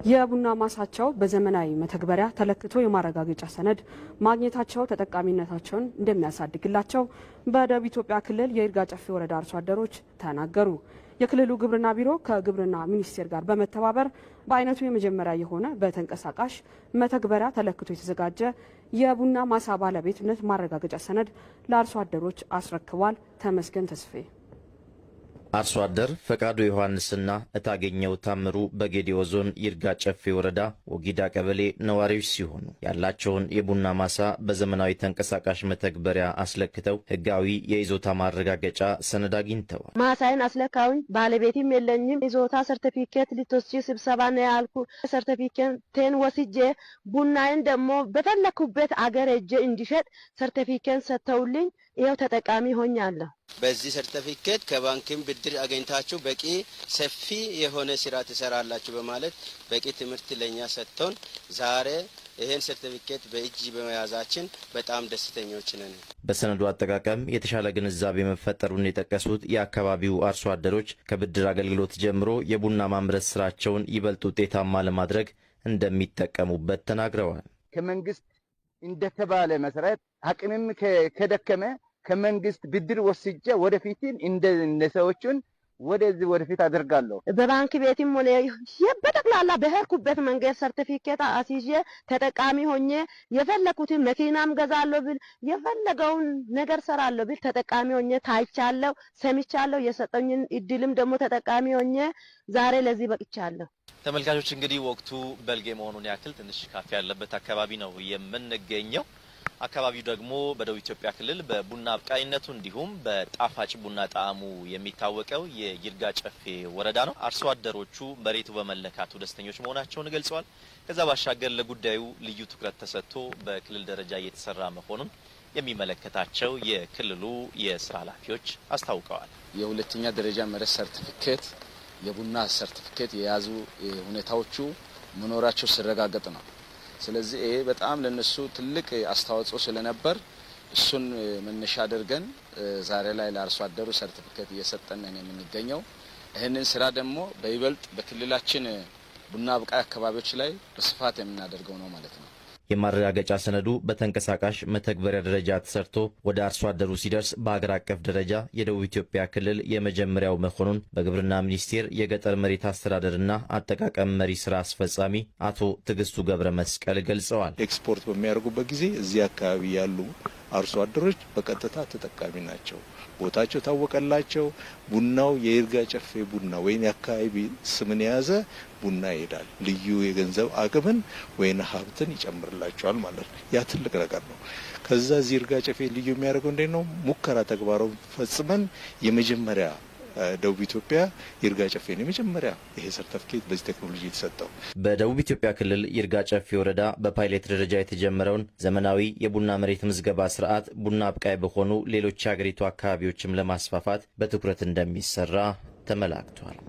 የቡና ማሳቸው በዘመናዊ መተግበሪያ ተለክቶ የማረጋገጫ ሰነድ ማግኘታቸው ተጠቃሚነታቸውን እንደሚያሳድግላቸው በደቡብ ኢትዮጵያ ክልል የይርጋ ጨፌ ወረዳ አርሶ አደሮች ተናገሩ። የክልሉ ግብርና ቢሮ ከግብርና ሚኒስቴር ጋር በመተባበር በአይነቱ የመጀመሪያ የሆነ በተንቀሳቃሽ መተግበሪያ ተለክቶ የተዘጋጀ የቡና ማሳ ባለቤትነት ማረጋገጫ ሰነድ ለአርሶ አደሮች አስረክቧል። ተመስገን ተስፋዬ አርሶ አደር ፈቃዱ ዮሐንስና እታገኘው ታምሩ በጌዲዮ ዞን ይርጋ ጨፌ ወረዳ ወጊዳ ቀበሌ ነዋሪዎች ሲሆኑ ያላቸውን የቡና ማሳ በዘመናዊ ተንቀሳቃሽ መተግበሪያ አስለክተው ህጋዊ የይዞታ ማረጋገጫ ሰነድ አግኝተዋል። ማሳይን አስለካዊ ባለቤትም የለኝም ይዞታ ሰርቲፊኬት ሊቶስጂ ስብሰባ ነው ያልኩ ሰርቲፊኬትን ወስጄ ቡናዬን ደግሞ በፈለኩበት አገር ሄጄ እንዲሸጥ ሰርቲፊኬት ሰጥተውልኝ ይኸው ተጠቃሚ ሆኛለሁ። በዚህ ሰርቲፊኬት ከባንክም ብድር አገኝታችሁ በቂ ሰፊ የሆነ ስራ ትሰራላችሁ በማለት በቂ ትምህርት ለኛ ሰጥተውን ዛሬ ይሄን ሰርቲፊኬት በእጅ በመያዛችን በጣም ደስተኞች ነን። በሰነዱ አጠቃቀም የተሻለ ግንዛቤ መፈጠሩን የጠቀሱት የአካባቢው አርሶ አደሮች ከብድር አገልግሎት ጀምሮ የቡና ማምረት ስራቸውን ይበልጥ ውጤታማ ለማድረግ እንደሚጠቀሙበት ተናግረዋል። ከመንግስት እንደተባለ መሰረት አቅምም ከደከመ ከመንግስት ብድር ወስጄ ወደፊትን እንደ ሰዎችን ወደፊት አደርጋለሁ። በባንክ ቤትም ሆነ በጠቅላላ በሄድኩበት መንገድ ሰርቲፊኬት አስይዤ ተጠቃሚ ሆኜ የፈለኩትን መኪናም ገዛለሁ ብል የፈለገውን ነገር ሰራለሁ ብል ተጠቃሚ ሆኜ ታይቻለሁ፣ ሰምቻለሁ። የሰጠኝን እድልም ደግሞ ተጠቃሚ ሆኜ ዛሬ ለዚህ በቅቻለሁ። ተመልካቾች እንግዲህ ወቅቱ በልጌ መሆኑን ያክል ትንሽ ካፌ ያለበት አካባቢ ነው የምንገኘው። አካባቢው ደግሞ በደቡብ ኢትዮጵያ ክልል በቡና አብቃይነቱ እንዲሁም በጣፋጭ ቡና ጣዕሙ የሚታወቀው የይርጋ ጨፌ ወረዳ ነው። አርሶ አደሮቹ መሬቱ በመለካቱ ደስተኞች መሆናቸውን ገልጸዋል። ከዛ ባሻገር ለጉዳዩ ልዩ ትኩረት ተሰጥቶ በክልል ደረጃ እየተሰራ መሆኑን የሚመለከታቸው የክልሉ የስራ ኃላፊዎች አስታውቀዋል። የሁለተኛ ደረጃ መሬት ሰርቲፊኬት የቡና ሰርቲፊኬት የያዙ ሁኔታዎቹ መኖራቸው ሲረጋገጥ ነው። ስለዚህ ይሄ በጣም ለነሱ ትልቅ አስተዋጽኦ ስለነበር እሱን መነሻ አድርገን ዛሬ ላይ ለአርሶ አደሩ ሰርቲፊኬት እየሰጠን ነው የምንገኘው። ይህንን ስራ ደግሞ በይበልጥ በክልላችን ቡና አብቃይ አካባቢዎች ላይ በስፋት የምናደርገው ነው ማለት ነው። የማረጋገጫ ሰነዱ በተንቀሳቃሽ መተግበሪያ ደረጃ ተሰርቶ ወደ አርሶ አደሩ ሲደርስ በአገር አቀፍ ደረጃ የደቡብ ኢትዮጵያ ክልል የመጀመሪያው መሆኑን በግብርና ሚኒስቴር የገጠር መሬት አስተዳደርና አጠቃቀም መሪ ስራ አስፈጻሚ አቶ ትግስቱ ገብረ መስቀል ገልጸዋል። ኤክስፖርት በሚያደርጉበት ጊዜ እዚህ አካባቢ ያሉ አርሶ አደሮች በቀጥታ ተጠቃሚ ናቸው። ቦታቸው ታወቀላቸው። ቡናው የይርጋ ጨፌ ቡና ወይም የአካባቢ ስምን የያዘ ቡና ይሄዳል። ልዩ የገንዘብ አቅምን ወይም ሀብትን ይጨምርላቸዋል ማለት ነው። ያ ትልቅ ነገር ነው። ከዛ ይርጋ ጨፌ ልዩ የሚያደርገው እንዴት ነው? ሙከራ ተግባራውን ፈጽመን የመጀመሪያ ደቡብ ኢትዮጵያ ይርጋ ጨፌ ነው የመጀመሪያ ይሄ ሰርቲፊኬት በዚህ ቴክኖሎጂ የተሰጠው። በደቡብ ኢትዮጵያ ክልል ይርጋ ጨፌ ወረዳ በፓይለት ደረጃ የተጀመረውን ዘመናዊ የቡና መሬት ምዝገባ ስርዓት ቡና አብቃይ በሆኑ ሌሎች የሀገሪቱ አካባቢዎችም ለማስፋፋት በትኩረት እንደሚሰራ ተመላክቷል።